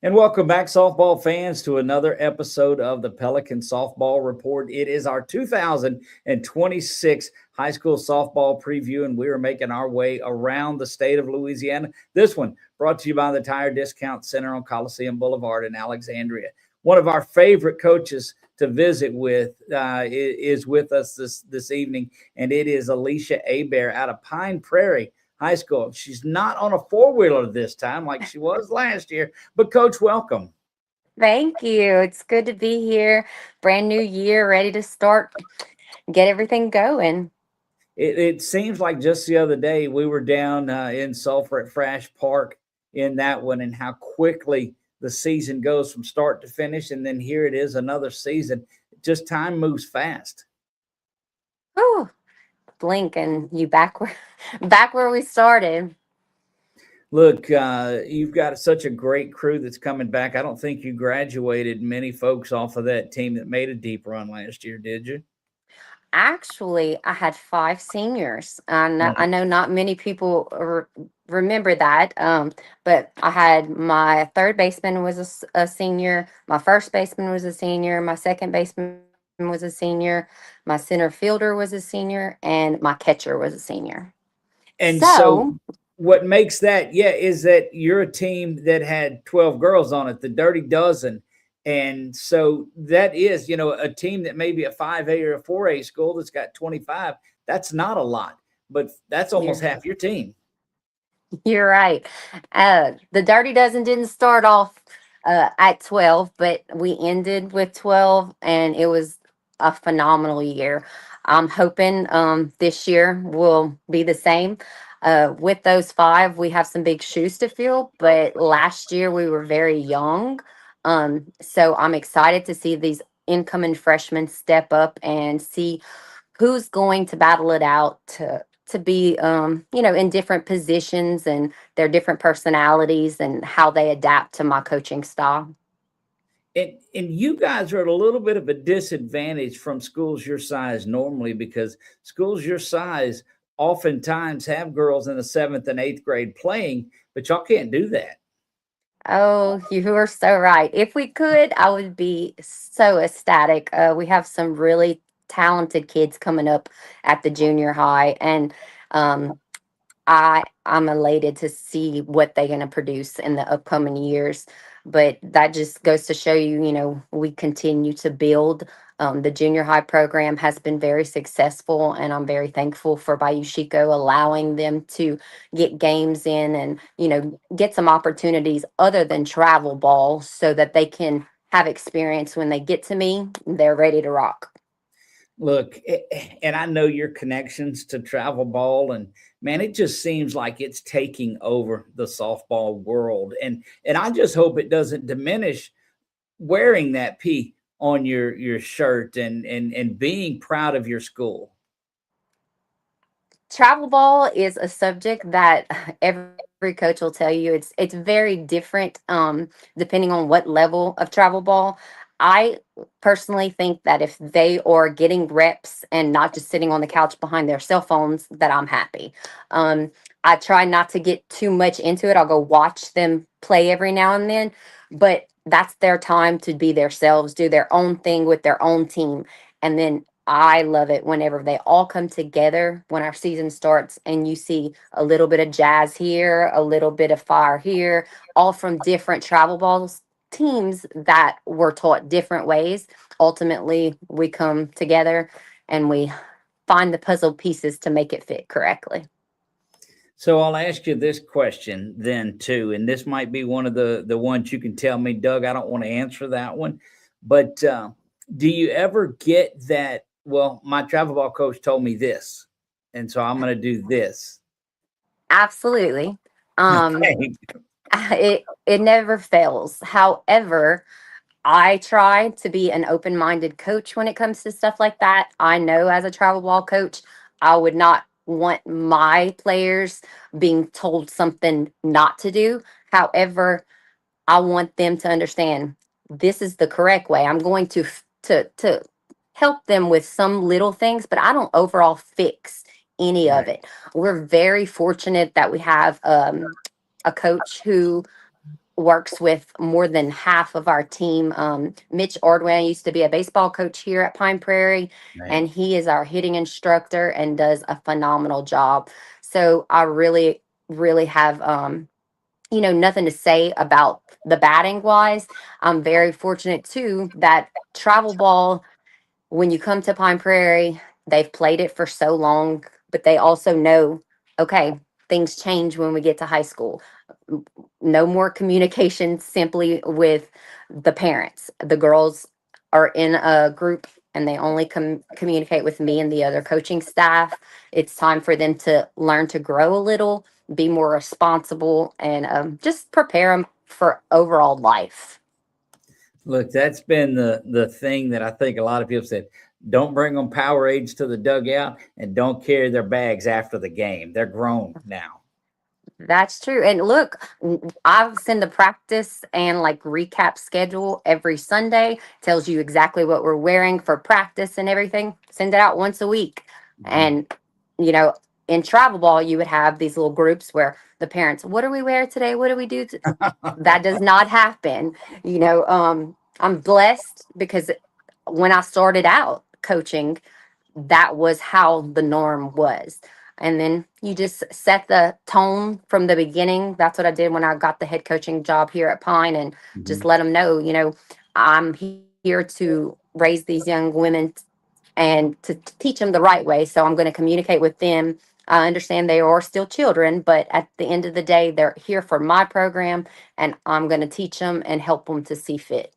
And welcome back, softball fans, to another episode of the Pelican Softball Report. It is our 2026 high school softball preview, and we are making our way around the state of Louisiana. This one brought to you by the Tire Discount Center on Coliseum Boulevard in Alexandria. One of our favorite coaches to visit with is with us this evening, and it is Alicia Abear out of Pine Prairie High School. She's not on a four-wheeler this time like she was last year, but Coach, welcome. Thank you. It's good to be here. Brand new year, ready to start, get everything going. It seems like just the other day we were down in Sulphur at Frash Park in that one, and how quickly the season goes from start to finish, and then here it is, another season. Just time moves fast. Oh, blink and you back where back where we started. Look, you've got such a great crew that's coming back. I don't think you graduated many folks off of that team that made a deep run last year, did you? Actually, I had five seniors. I know not many people remember that, but I had my third baseman was a senior, my first baseman was a senior, my second baseman was a senior, my center fielder was a senior, and my catcher was a senior. And So, so what makes that, yeah, is that you're a team that had 12 girls on it, the Dirty Dozen. And so that is, a team that maybe a 5A or a 4A school that's got 25. That's not a lot, but that's almost you're half your team. You're right. The Dirty Dozen didn't start off at 12, but we ended with 12, and it was a phenomenal year. I'm hoping this year will be the same. With those five, we have some big shoes to fill, but last year we were very young. So I'm excited to see these incoming freshmen step up and see who's going to battle it out to be in different positions and their different personalities and how they adapt to my coaching style. And you guys are at a little bit of a disadvantage from schools your size normally, because schools your size oftentimes have girls in the seventh and eighth grade playing, but y'all can't do that. Oh, you are so right. If we could, I would be so ecstatic. We have some really talented kids coming up at the junior high, and um, I'm elated to see what they're going to produce in the upcoming years. But that just goes to show you, we continue to build. The junior high program has been very successful, and I'm very thankful for Bayou Chico allowing them to get games in and, get some opportunities other than travel ball so that they can have experience when they get to me. They're ready to rock. Look, and I know your connections to travel ball, and man, it just seems like it's taking over the softball world. And I just hope it doesn't diminish wearing that P on your shirt and being proud of your school. Travel ball is a subject that every coach will tell you it's very different depending on what level of travel ball. I personally think that if they are getting reps and not just sitting on the couch behind their cell phones, that I'm happy. I try not to get too much into it. I'll go watch them play every now and then, but that's their time to be themselves, do their own thing with their own team. And then I love it whenever they all come together when our season starts and you see a little bit of jazz here, a little bit of fire here, all from different travel balls teams that were taught different ways. Ultimately, we come together and we find the puzzle pieces to make it fit correctly. So I'll ask you this question then too, and this might be one of the ones you can tell me, Doug. I don't want to answer that one, but do you ever get that? Well, my travel ball coach told me this, and so I'm going to do this. Absolutely. Um, Okay. it never fails. However, I try to be an open minded coach when it comes to stuff like that. I know as a travel ball coach, I would not want my players being told something not to do. However, I want them to understand this is the correct way. I'm going to help them with some little things, but I don't overall fix any of Right. it. We're very fortunate that we have a coach who works with more than half of our team. Mitch Ordway used to be a baseball coach here at Pine Prairie, Right. and he is our hitting instructor and does a phenomenal job. So I really, really have, nothing to say about the batting wise. I'm very fortunate too that travel ball, when you come to Pine Prairie, they've played it for so long, but they also know, okay, things change when we get to high school. No more communication simply with the parents. The girls are in a group and they only communicate with me and the other coaching staff. It's time for them to learn to grow a little, be more responsible, and just prepare them for overall life. Look, that's been the thing that I think a lot of people said. Don't bring them Powerades to the dugout, and don't carry their bags after the game. They're grown now. That's true. And look, I send the practice and like recap schedule every Sunday, tells you exactly what we're wearing for practice and everything. Send it out once a week. Mhm. And, you know, in travel ball, you would have these little groups where the parents, what do we wear today? What do we do? That does not happen. I'm blessed because when I started out coaching, that was how the norm was. And then you just set the tone from the beginning. That's what I did when I got the head coaching job here at Pine, and just Mhm. let them know, I'm here to raise these young women and to teach them the right way. So I'm going to communicate with them. I understand they are still children, but at the end of the day, they're here for my program, and I'm going to teach them and help them to see fit.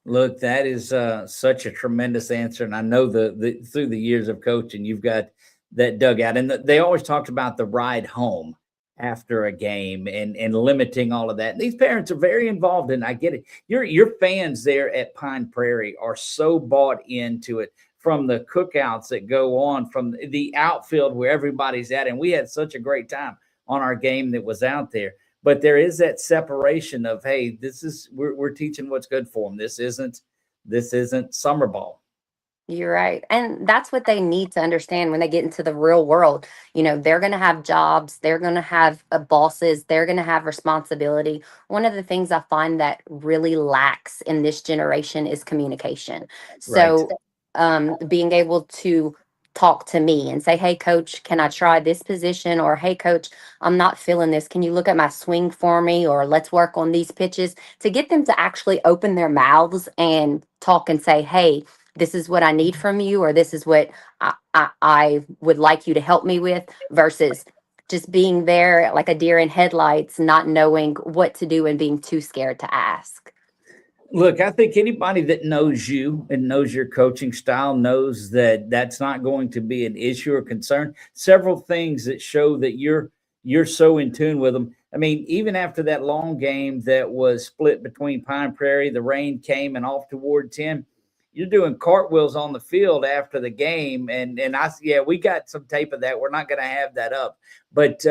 Look, that is such a tremendous answer, and I know the through the years of coaching, you've got that dugout, and they always talked about the ride home after a game and limiting all of that. And these parents are very involved, and I get it. Your fans there at Pine Prairie are so bought into it. From the cookouts that go on, from the outfield where everybody's at, and we had such a great time on our game that was out there, but there is that separation of, hey, this is we're teaching what's good for them. This isn't summer ball. You're right. And that's what they need to understand when they get into the real world. They're going to have jobs, they're going to have bosses, they're going to have responsibility. One of the things I find that really lacks in this generation is communication. Right. So, being able to talk to me and say, hey, coach, can I try this position? Or, hey, coach, I'm not feeling this. Can you look at my swing for me? Or let's work on these pitches, to get them to actually open their mouths and talk and say, hey, this is what I need from you, or this is what I would like you to help me with, versus just being there like a deer in headlights, not knowing what to do and being too scared to ask. Look, I think anybody that knows you and knows your coaching style knows that that's not going to be an issue or concern. Several things that show that you're so in tune with them. I mean, even after that long game that was split between Pine Prairie, the rain came and off toward 10. You're doing cartwheels on the field after the game, and yeah, we got some tape of that. We're not going to have that up, but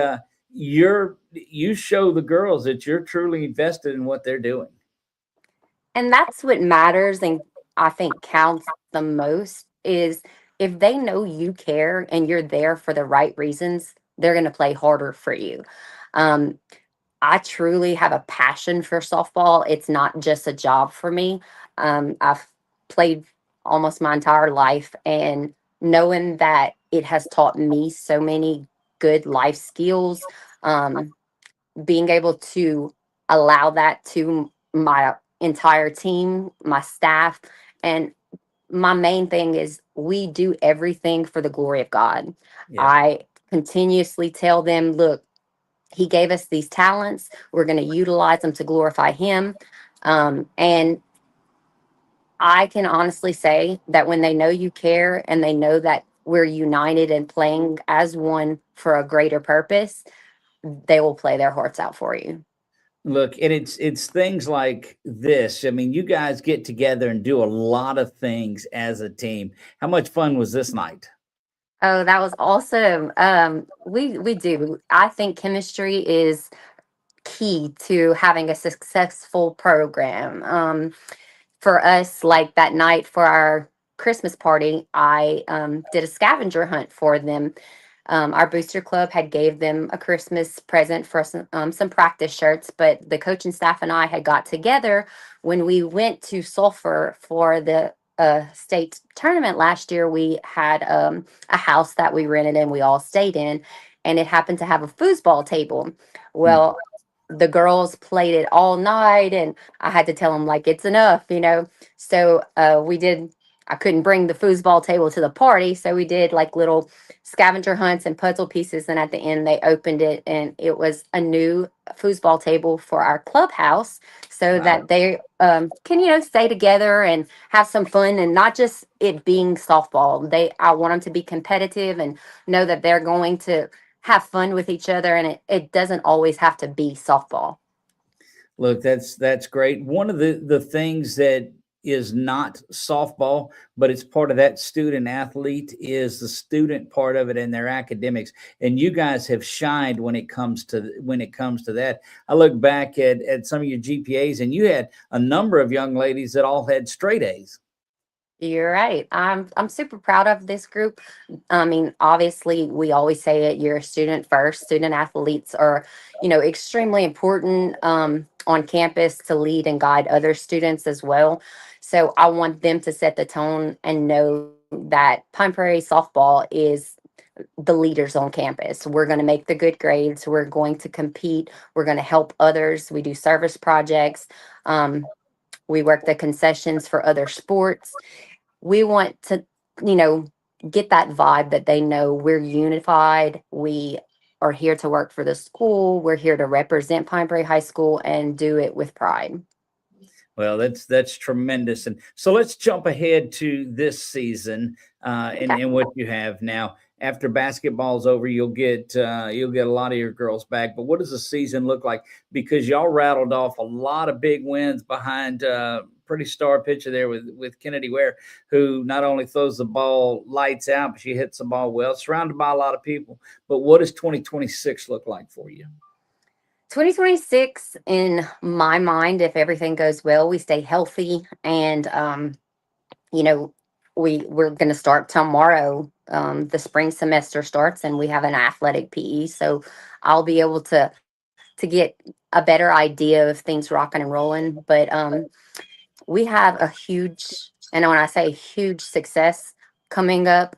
you show the girls that you're truly invested in what they're doing. And that's what matters, and I think counts the most, is if they know you care and you're there for the right reasons, they're going to play harder for you. Um, I truly have a passion for softball. It's not just a job for me. I've played almost my entire life, and knowing that it has taught me so many good life skills, um, being able to allow that to my entire team, my staff, and my main thing is we do everything for the glory of God. Yeah. I continuously tell them, look, he gave us these talents. We're going to utilize them to glorify him. And I can honestly say that when they know you care and they know that we're united and playing as one for a greater purpose, they will play their hearts out for you. Look, and it's things like this. I mean, you guys get together and do a lot of things as a team. How much fun was this night? Oh, that was awesome. We do. I think chemistry is key to having a successful program. For us, like that night for our Christmas party, I did a scavenger hunt for them. Our booster club had gave them a Christmas present for some practice shirts, but the coaching staff and I had got together when we went to Sulphur for the state tournament last year. We had a house that we rented and we all stayed in, and it happened to have a foosball table. Well, the girls played it all night, and I had to tell them, like, it's enough, you know. So we did. I couldn't bring the foosball table to the party, so we did like little scavenger hunts and puzzle pieces. And at the end, they opened it, and it was a new foosball table for our clubhouse, so Wow. that they can, you know, stay together and have some fun, and not just it being softball. I want them to be competitive and know that they're going to have fun with each other, and it doesn't always have to be softball. Look, that's great. One of the things that is not softball, but it's part of that student athlete, is the student part of it and their academics. And you guys have shined when it comes to that. I look back at some of your GPAs, and you had a number of young ladies that all had straight A's. You're right. I'm super proud of this group. I mean, obviously, we always say it. You're a student first. Student athletes are, you know, extremely important on campus to lead and guide other students as well. So I want them to set the tone and know that Pine Prairie softball is the leaders on campus. We're going to make the good grades. We're going to compete. We're going to help others. We do service projects. We work the concessions for other sports. We want to, you know, get that vibe that they know we're unified. We are here to work for the school. We're here to represent Pine Prairie High School and do it with pride. Well, that's tremendous. And so let's jump ahead to this season, Okay. and what you have now. After basketball's over, you'll get a lot of your girls back. But what does the season look like? Because y'all rattled off a lot of big wins behind pretty star pitcher there with Kennedy Ware, who not only throws the ball lights out, but she hits the ball well, surrounded by a lot of people. But what does 2026 look like for you? 2026, in my mind, if everything goes well, we stay healthy, and you know, we're going to start tomorrow. The spring semester starts, and we have an athletic PE, so I'll be able to get a better idea of things rocking and rolling. But we have a huge, and when I say huge, success coming up.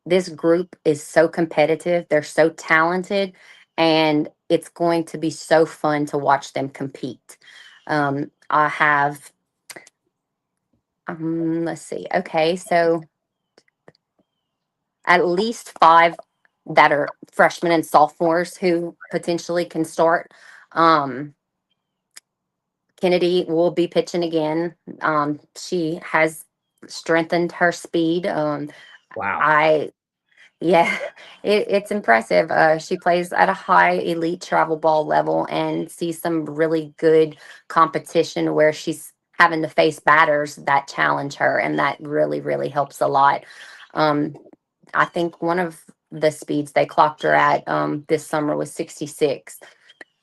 This group is so competitive. They're so talented, and it's going to be so fun to watch them compete. I have, let's see. Okay, so at least five that are freshmen and sophomores who potentially can start. Um, Kennedy will be pitching again. She has strengthened her speed. Wow. I Yeah, it's impressive. She plays at a high elite travel ball level and sees some really good competition where she's having to face batters that challenge her, and that really, really helps a lot. Um, I think one of the speeds they clocked her at this summer was 66.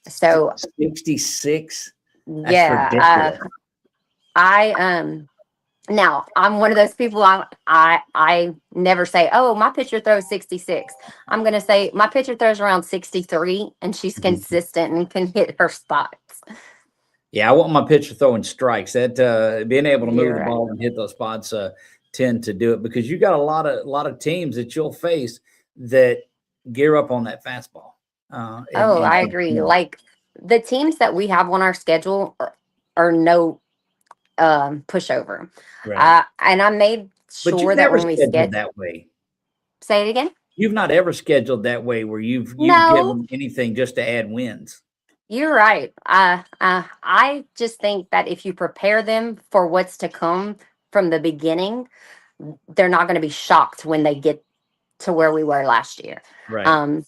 So 66. That's yeah, ridiculous. I now, I'm one of those people. I never say, "Oh, my pitcher throws 66." I'm gonna say my pitcher throws around 63, and she's Mhm. consistent and can hit her spots. Yeah, I want my pitcher throwing strikes. That being able to move You're the right. ball and hit those spots tend to do it, because you got a lot of teams that you'll face that gear up on that fastball. Oh, And I agree. Like the teams that we have on our schedule are no pushover. right, And I made but you've sure that never when we scheduled schedule, that way. say it again. You've not ever scheduled that way where you've No, given anything just to add wins. you're right. I just think that if you prepare them for what's to come from the beginning, they're not going to be shocked when they get to where we were last year. Right, Um,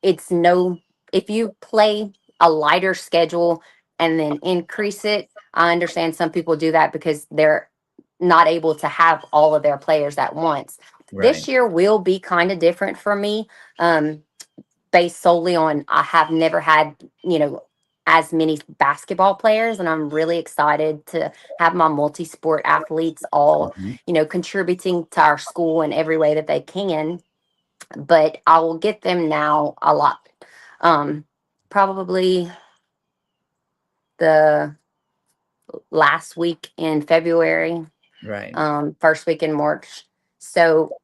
it's no, if you play a lighter schedule and then increase it, I understand some people do that because they're not able to have all of their players at once. This right. year will be kind of different for me, based solely on I have never had, you know, as many basketball players, and I'm really excited to have my multi-sport athletes all, Mhm. you know, contributing to our school in every way that they can. but I will get them now a lot. Um, Probably the last week in February, Right. first week in March. So,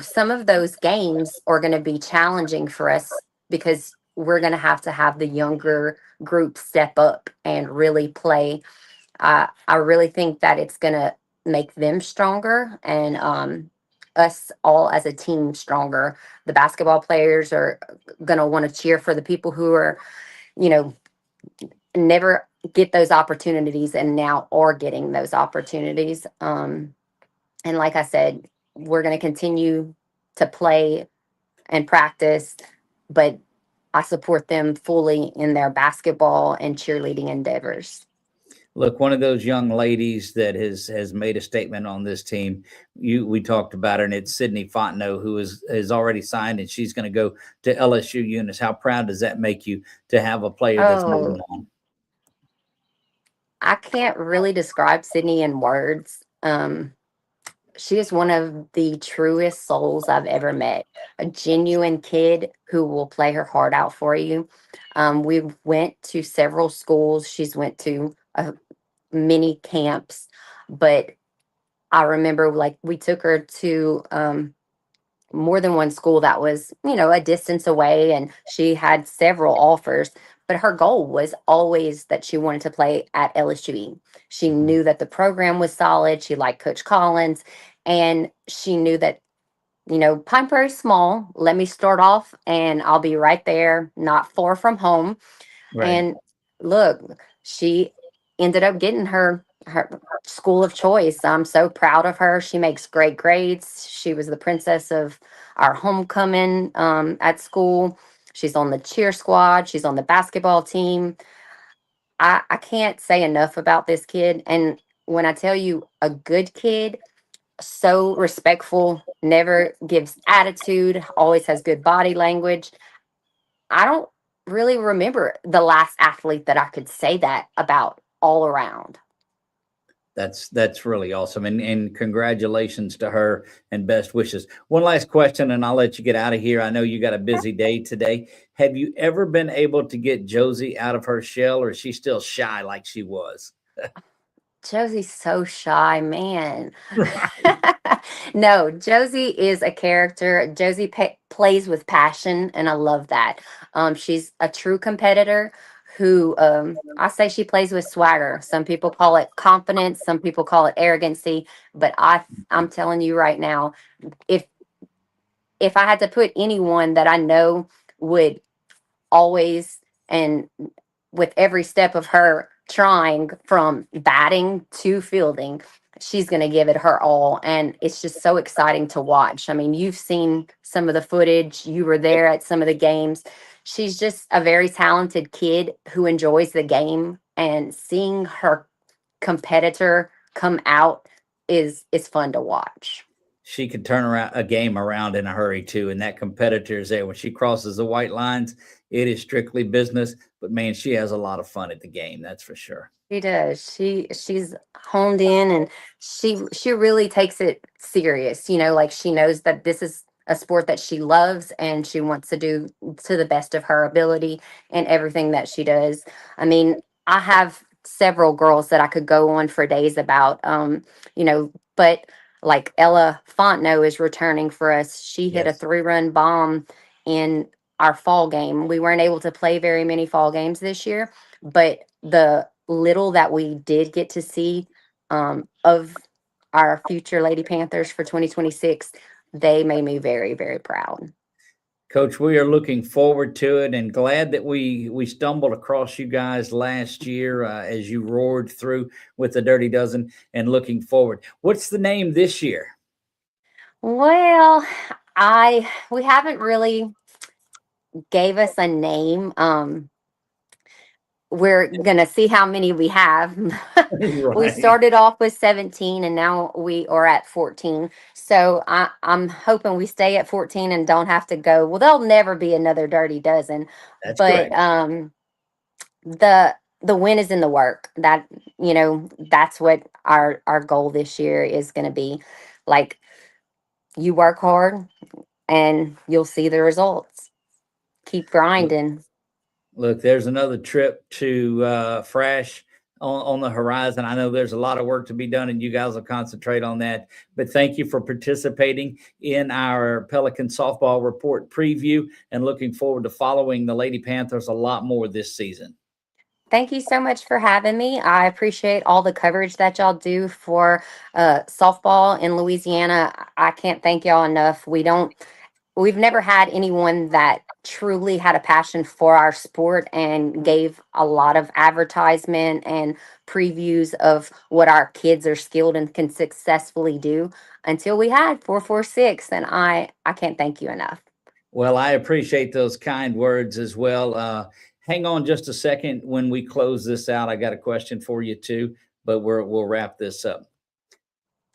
some of those games are going to be challenging for us because we're going to have the younger group step up and really play. I really think that it's going to make them stronger and us all as a team stronger. The basketball players are going to want to cheer for the people who are, you know, never get those opportunities and now are getting those opportunities. And like I said, we're going to continue to play and practice, but I support them fully in their basketball and cheerleading endeavors. Look, one of those young ladies that has made a statement on this team. We talked about her, and it's Sydney Fontenot, who is already signed, and she's going to go to LSU Eunice. How proud does that make you to have a player that's moving Oh, on? I can't really describe Sydney in words. She is one of the truest souls I've ever met. A genuine kid who will play her heart out for you. We went to several schools. She's went to many camps, but I remember like we took her to more than one school that was, a distance away, and she had several offers. But her goal was always that she wanted to play at LSUE. She knew that the program was solid. She liked Coach Collins, and she knew that, Pine Prairie small. Let me start off, and I'll be right there, not far from home. Right. And look, she ended up getting her school of choice. I'm so proud of her. She makes great grades. She was the princess of our homecoming at school. She's on the cheer squad. She's on the basketball team. I can't say enough about this kid. And when I tell you a good kid, so respectful, never gives attitude, always has good body language. I don't really remember the last athlete that I could say that about all around. That's really awesome, and congratulations to her and best wishes. One last question, and I'll let you get out of here. I know you got a busy day today. Have you ever been able to get Josie out of her shell, or is she still shy like she was? Josie's so shy, man. Right. No, Josie is a character. Josie plays with passion, and I love that. She's a true competitor who I say she plays with swagger. Some people call it confidence, some people call it arrogancy, but I'm telling you right now, if if I had to put anyone that I know would always and with every step of her trying from batting to fielding, she's going to give it her all. And it's just so exciting to watch. I mean, you've seen some of the footage, you were there at some of the games. She's just a very talented kid who enjoys the game, and seeing her competitor come out is fun to watch. She can turn around a game around in a hurry too, and that competitor is there when she crosses the white lines. It is strictly business, but man, she has a lot of fun at the game. That's for sure. She does. She's honed in, and she really takes it serious. Like she knows that this is a sport that she loves and she wants to do to the best of her ability in everything that she does. I mean, I have several girls that I could go on for days about but like Ella Fontenot is returning for us. She hit a Yes. 3-run bomb in our fall game. We weren't able to play very many fall games this year, but the little that we did get to see of our future Lady Panthers for 2026, they made me very, very proud. Coach, we are looking forward to it and glad that we stumbled across you guys last year as you roared through with the Dirty Dozen and looking forward. What's the name this year? Well, I we haven't really gave us a name. We're gonna see how many we have. We Right. started off with 17 and now we are at 14. So I'm hoping we stay at 14 and don't have to go. Well, there'll never be another Dirty Dozen, That's but correct. the win is in the work. That's what our goal this year is going to be. Like, you work hard and you'll see the results. Keep grinding. Look, there's another trip to Fresh on the horizon. I know there's a lot of work to be done, and you guys will concentrate on that. But thank you for participating in our Pelican softball report preview, and looking forward to following the Lady Panthers a lot more this season. Thank you so much for having me. I appreciate all the coverage that y'all do for softball in Louisiana. I can't thank y'all enough. We've never had anyone that truly had a passion for our sport and gave a lot of advertisement and previews of what our kids are skilled and can successfully do until we had 446, and I can't thank you enough. Well, I appreciate those kind words as well. Hang on just a second. When we close this out, I got a question for you too, but we'll wrap this up.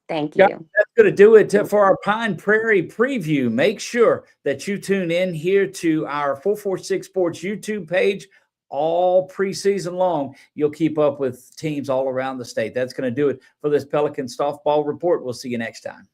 Thank you. That's going to do it for our Pine Prairie preview. Make sure that you tune in here to our 446 Sports YouTube page all preseason long. You'll keep up with teams all around the state. That's going to do it for this Pelican softball report. We'll see you next time.